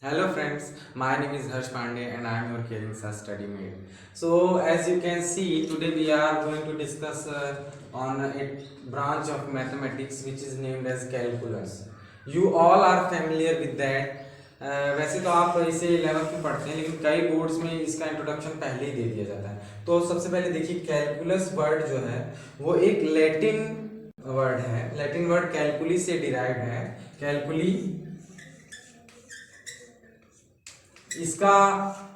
Hello friends, my name is Harsh Pandey and I am your caring sir study mate. So as you can see, today we are going to discuss on a branch of mathematics which is named as calculus. You all are familiar with that. वैसे तो आप इसे 11th में पढ़ते हैं लेकिन कई boards में इसका इंट्रोडक्शन पहले ही दे दिया जाता है। तो सबसे पहले देखिए कैलकुलस वर्ड जो है वो एक लैटिन वर्ड है। लैटिन वर्ड कैलकुली से डिराइव्ड है। कैलकुली इसका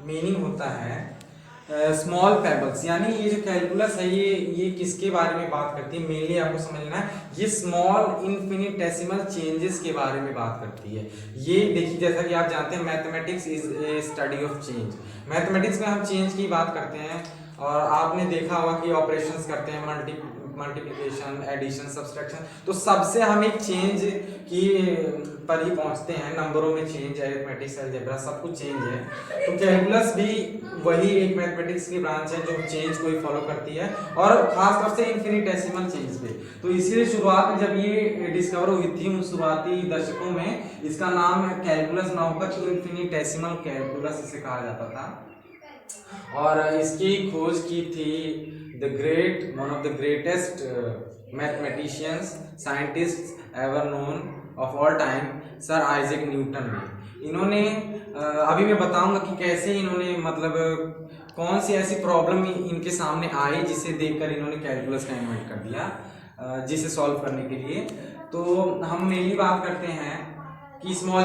मीनिंग होता है स्मॉल पेबल्स, यानी ये जो कैलकुलस है ये किसके बारे में बात करती है, मेनली आपको समझना है ये स्मॉल इन्फिनिटेसिमल चेंजेस के बारे में बात करती है। ये देखिए जैसा कि आप जानते हैं mathematics is a study of change. Mathematics में हम चेंज की बात करते हैं और आपने देखा होगा कि ऑपरेशंस करते हैं मल्टीप्लिकेशन, एडिशन, सब्सट्रैक्शन, तो सबसे हम एक चेंज की पर ही पहुंचते हैं। नंबरों में चेंज, अरिथमेटिक्स, अलजेब्रा सब कुछ चेंज है। तो कैलकुलस भी वही एक मैथमेटिक्स की ब्रांच है जो चेंज को ही फॉलो करती है और खासतौर से इन्फिनिटेसिमल चेंज पे। तो इसीलिए शुरुआत में जब ये डिस्कवर हुई थी उन शुरुआती दशकों में इसका नाम कैलकुलस ना होकर इन्फिनिटेसिमल कैलकुलस इसे कहा जाता था। और इसकी खोज की थी one of the greatest mathematicians scientist ever known of all time, sir Isaac Newton ने। इन्होंने अभी मैं बताऊंगा कि कैसे इन्होंने मतलब कौन सी ऐसी प्रॉब्लम इनके सामने आई जिसे देखकर इन्होंने कैलकुलस का इन्वेंट कर दिया, जिसे सॉल्व करने के लिए। तो हम मेनली बात करते हैं कि स्मॉल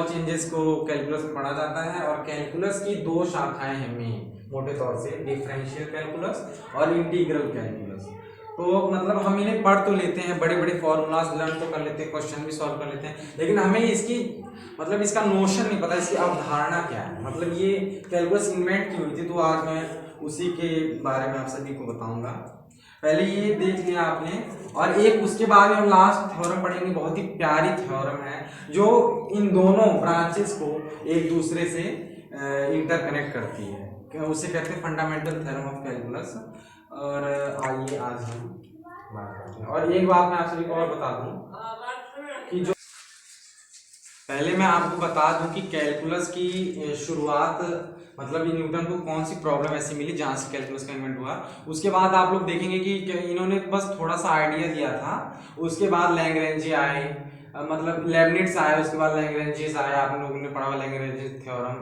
चेंजेस को कैलकुलस में पढ़ा जाता है और कैलकुलस की दो शाखाएं हैं मेन मोटे तौर से, डिफरेंशियल कैलकुलस और इंटीग्रल कैलकुलस। तो मतलब हम इन्हें पढ़ तो लेते हैं, बड़े बड़े फॉर्मूलाज लर्न तो कर लेते हैं, क्वेश्चन भी सॉल्व कर लेते हैं, लेकिन हमें इसकी मतलब इसका नोशन नहीं पता, इसकी अवधारणा क्या है, मतलब ये कैलकुलस इन्वेंट की हुई थी। तो आज मैं उसी के बारे में आप सभी को बताऊंगा। पहले ये देख लिया आपने और एक उसके बाद में हम लास्ट थ्योरम पढ़ेंगे, बहुत ही प्यारी थ्योरम है जो इन दोनों ब्रांचेस को एक दूसरे से इंटरकनेक्ट करती है, उसे कहते हैं फंडामेंटल थ्योरम ऑफ कैलकुलस। और आइए आज हम बात करते हैं। और एक बात मैं आप सभी को और बता दूं कि जो पहले मैं आपको बता दूं कि कैलकुलस की शुरुआत मतलब न्यूटन को कौन सी प्रॉब्लम ऐसी मिली जहां से कैलकुलस का इन्वेंट हुआ। उसके बाद आप लोग देखेंगे कि इन्होंने बस थोड़ा सा आइडिया दिया था, उसके बाद लैग्रेंजे आए, मतलब लेबनिट्स आए, उसके बाद लैग्रेंजेस आए, आप लोगों ने पढ़ा हुआ लैग्रेंजे थ्योरम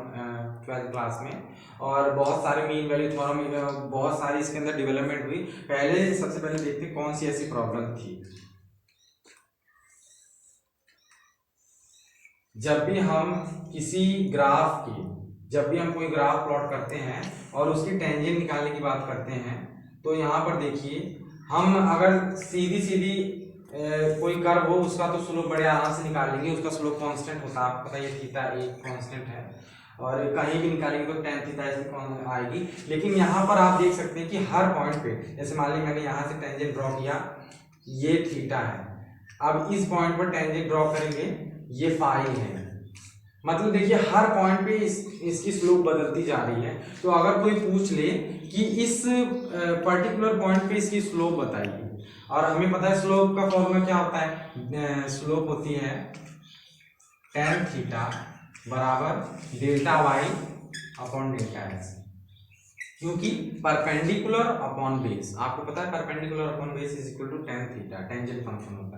12th क्लास में। और बहुत सारे मीन वैल्यू थ्योरम, बहुत सारी इसके अंदर डेवलपमेंट हुई। पहले सबसे पहले देखते हैं कौन सी ऐसी प्रॉब्लम थी। जब भी हम कोई ग्राफ प्लॉट करते हैं और उसकी टेंजेंट निकालने की बात करते हैं, तो यहाँ पर देखिए हम अगर सीधी सीधी कोई कर्व हो उसका तो स्लोप बड़े आराम से निकाल लेंगे, उसका स्लोप कांस्टेंट होता है, आपको पता है ये थीटा एक कांस्टेंट है और कहीं भी निकालेंगे तो tan थीटा ऐसे आएगी। लेकिन यहाँ पर आप देख सकते हैं कि हर पॉइंट पे, जैसे मान लीजिए मैंने यहाँ से टेंजेंट ड्रॉ किया, ये थीटा है, अब इस पॉइंट पर टेंजेंट ड्रॉ करेंगे, ये फाई है, मतलब देखिए हर पॉइंट पे इसकी स्लोप बदलती जा रही है। तो अगर कोई पूछ ले कि इस पर्टिकुलर पॉइंट पे इसकी स्लोप बताइए, और हमें पता है स्लोप का फॉर्मूला क्या होता है, स्लोप होती है tan थीटा बराबर delta y upon delta x, क्योंकि परपेंडिकुलर अपॉन बेस, आपको पता है perpendicular upon base is equal to tan theta, tangent function होता है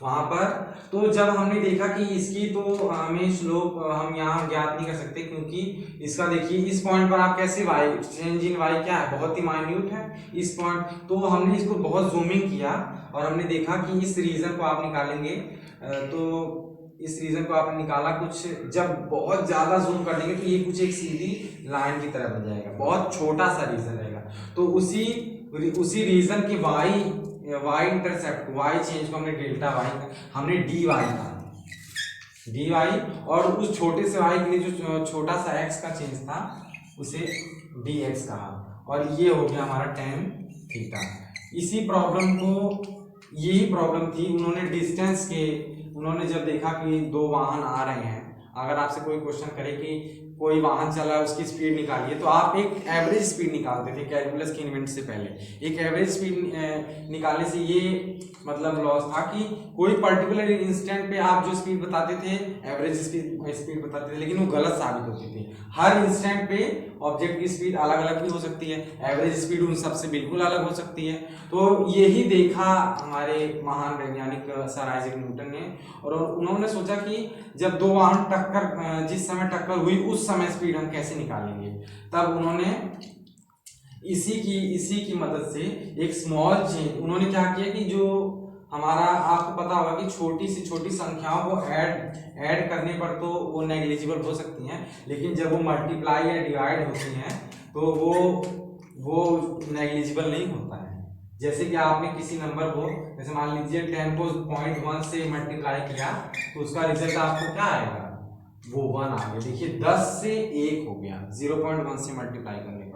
वहां पर। तो जब हमने देखा कि इसकी तो हमें स्लोप हम यहाँ ज्ञात नहीं कर सकते, क्योंकि इसका देखिए इस पॉइंट पर आप कैसे वाई चेंज इन वाई क्या है, बहुत ही माइन्यूट है इस पॉइंट। तो हमने इसको बहुत जूमिंग किया और हमने देखा कि इस रीजन को आप निकालेंगे, तो इस रीजन को आपने निकाला कुछ, जब बहुत ज्यादा जूम कर देंगे तो ये कुछ एक सीधी लाइन की तरह बन जाएगा, बहुत छोटा सा रीजन रहेगा। तो उसी रीजन की वाई इंटरसेप्ट, वाई चेंज को हमने डेल्टा वाई, हमने डी वाई कहा, डी वाई, और उस छोटे से वाई के लिए जो छोटा सा एक्स का चेंज था उसे डी एक्स कहा, और ये हो गया हमारा tan थीटा। इसी प्रॉब्लम को, यही प्रॉब्लम थी, उन्होंने जब देखा कि दो वाहन आ रहे हैं, अगर आपसे कोई क्वेश्चन करे कि कोई वाहन चला है उसकी स्पीड निकालिए, तो आप एक एवरेज स्पीड निकालते थे कैलकुलस के इन्वेंट से पहले। एक एवरेज स्पीड निकालने से ये मतलब लॉस था कि कोई पर्टिकुलर इंस्टेंट पे आप जो स्पीड बताते थे एवरेज स्पीड बताते थे, लेकिन वो गलत साबित होती थी। हर इंस्टेंट पे ऑब्जेक्ट की स्पीड अलग अलग भी हो सकती है, एवरेज स्पीड उन सबसे बिल्कुल अलग हो सकती है। तो यही देखा हमारे महान वैज्ञानिक सर आइजैक न्यूटन ने, और उन्होंने सोचा कि जब दो वाहन टक्कर जिस समय टक्कर हुई उस समय स्पीड हम कैसे निकालेंगे। तब उन्होंने इसी की मदद से एक स्मॉल चेंज उन्होंने क्या किया कि जो हमारा आपको पता होगा कि छोटी से छोटी संख्याओं को ऐड करने पर तो वो नेग्लिजिबल हो सकती हैं, लेकिन जब वो मल्टीप्लाई या डिवाइड होती हैं तो वो नेग्लिजिबल नहीं होता है। जैसे कि आपने किसी नंबर को, जैसे मान लीजिए 10 को 0.1 से मल्टीप्लाई किया तो उसका रिजल्ट आपको क्या आएगा, वो 1 आ गया। देखिए 10 से 1 हो गया 0.1 से मल्टीप्लाई करने पर।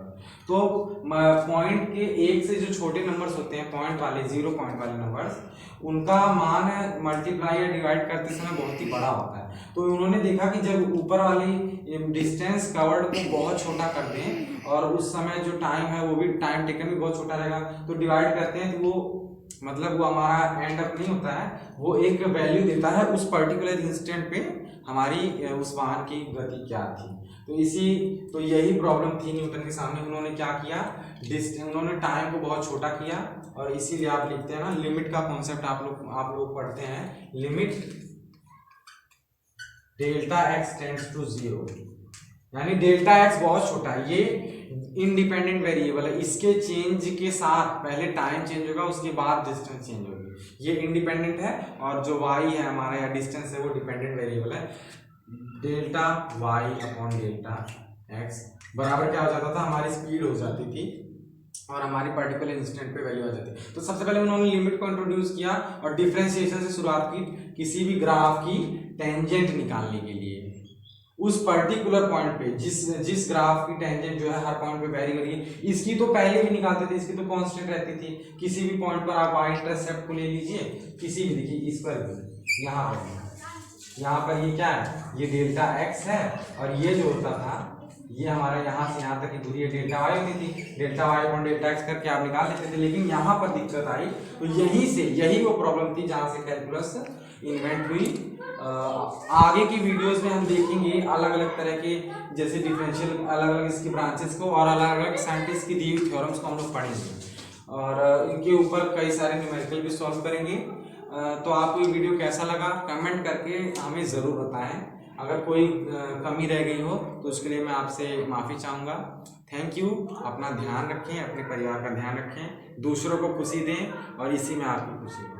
तो पॉइंट के 1 से जो छोटे नंबर्स होते हैं, पॉइंट वाले 0 पॉइंट वाले नंबर्स, उनका मान मल्टीप्लाई या डिवाइड करते समय बहुत ही बड़ा होता है। तो उन्होंने देखा कि जब ऊपर वाली डिस्टेंस कवर्ड को बहुत छोटा कर दें और उस समय जो टाइम है वो भी टाइम टेकन भी बहुत छोटा रहेगा, तो डिवाइड करते हैं तो वो मतलब वो हमारा एंड अप नहीं होता है, वो एक वैल्यू देता है उस पर्टिकुलर इंस्टेंट पे हमारी उस वाहन की गति क्या थी। तो यही प्रॉब्लम थी न्यूटन के सामने। उन्होंने क्या किया, उन्होंने टाइम को बहुत छोटा किया, और इसीलिए आप लिखते हैं ना लिमिट का कॉन्सेप्ट आप लोग पढ़ते हैं, limit delta x tends to 0, यानी डेल्टा एक्स बहुत छोटा है, ये इंडिपेंडेंट वेरिएबल है, इसके चेंज के साथ पहले टाइम चेंज होगा उसके बाद डिस्टेंस चेंज होगी। ये इंडिपेंडेंट है, और जो y है हमारा या डिस्टेंस है वो डिपेंडेंट वेरिएबल है। Delta y upon delta x बराबर क्या हो जाता था, हमारी स्पीड हो जाती थी और हमारी पर्टिकुलर इंस्टेंट पे वैल्यू आ जाती। तो सबसे पहले उन्होंने लिमिट को इंट्रोड्यूस किया और डिफरेंशिएशन से शुरुआत की किसी भी ग्राफ की टेंजेंट निकालने के लिए। उस पर्टिकुलर पॉइंट पे जिस ग्राफ की टेंजेंट जो है हर पॉइंट पे वेरी करिए, इसकी तो पहले भी निकालते थे, इसकी तो कांस्टेंट रहती थी। किसी भी पॉइंट पर आप y इंटरसेप्ट को ले लीजिए, किसी भी, देखिए इस पर भी, यहाँ पर ये क्या है, ये डेल्टा x है, और ये जो होता था ये हमारा यहाँ से यहाँ तक की दूरी डेल्टा y होती थी। Delta y upon delta x करके आप निकाल लेते थे, लेकिन यहाँ पर दिक्कत आई, तो यही वो प्रॉब्लम थी जहाँ से कैलकुलस इन्वेंट हुई। आगे की वीडियोस में हम देखेंगे अलग अलग तरह के, जैसे डिफरेंशियल अलग अलग इसकी ब्रांचेस को, और अलग अलग साइंटिस्ट की दी हुई थ्योरम्स को हम लोग पढ़ेंगे, और इनके ऊपर कई सारे न्यूमेरिकल भी सॉल्व करेंगे। तो आपको ये वीडियो कैसा लगा कमेंट करके हमें ज़रूर बताएं। अगर कोई कमी रह गई हो तो उसके लिए मैं आपसे माफ़ी चाहूँगा। Thank you. अपना ध्यान रखें, अपने परिवार का ध्यान रखें, दूसरों को खुशी दें, और इसी में आपकी खुशी हो।